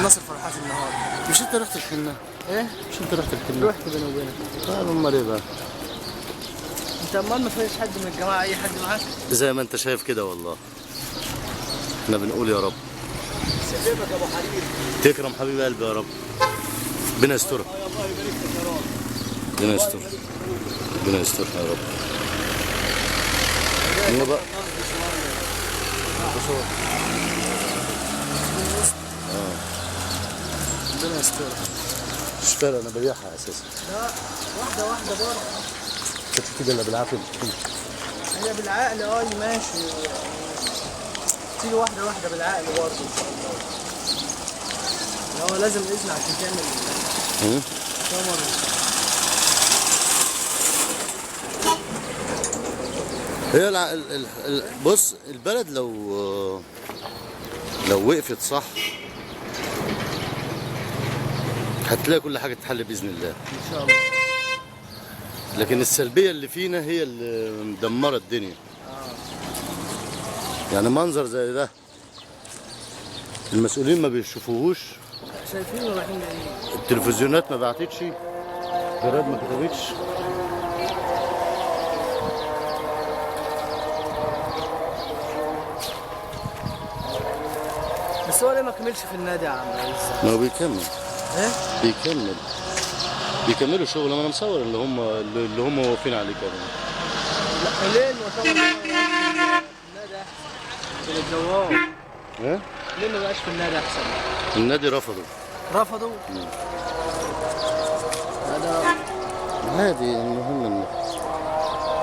ناصر فرحات النهارده. مش انت رحت الحنه؟ ايه؟ مش انت رحت الحنه؟ رحت بيني وبينك. طيب امال ايه بقى؟ انت امال ما فيش حد من الجماعه اي حد معاك؟ زي ما انت شايف كده والله. احنا بنقول يا رب. سلمك يا ابو حبيبي. تكرم حبيب قلبي يا رب. ربنا يسترك. الله يبارك لك يا رب. ربنا يسترك. ربنا يسترك يا رب. ايه بقى؟ ربنا يسترك. مش فارق انا ببيعها اساسا. لا واحده واحده برضه. كنت كده الا بالعافيه. هي بالعقل ماشي. تيجي واحده واحده بالعقل برضه ان شاء الله. هو لازم اذن عشان تعمل ثمر. هي بص البلد لو وقفت صح هتلاقي كل حاجه تتحل باذن الله ان شاء الله. لكن السلبيه اللي فينا هي اللي مدمره الدنيا. يعني منظر زي ده المسؤولين ما بيشوفوهوش. شايفين رايحين جايين. التلفزيونات ما بعتتش، الجرايد ما كتبتش. بس هو ليه ما كملش في النادي يا عم ريس؟ ما هو بيكمل. ايه؟ بيكملوا شغل. ما انا مصور اللي هم واقفين عليه كده. لا ليه المؤتمر النادي احسن؟ في الجواب. ايه؟ ليه ما بقاش في النادي احسن؟ النادي رفضوا. رفضوا؟ هذا عادي. المهم ان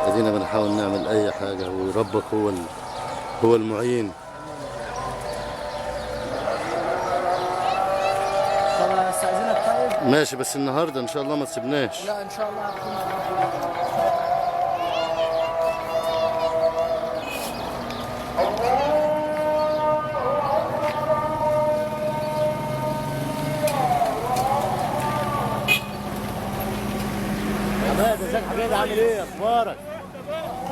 ادينا بنحاول نعمل اي حاجه وربك هو المعين. طب استاذنك طيب؟ ماشي بس النهارده ان شاء الله ما تسيبناش. لا ان شاء الله هتكون. حماد ازيك حبيبي؟ عامل ايه؟ اخبارك؟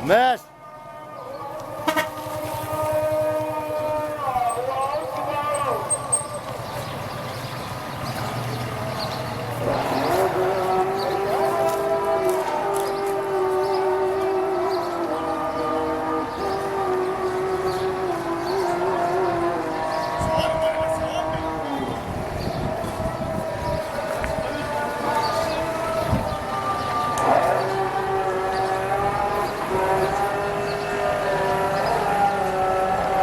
ماشي.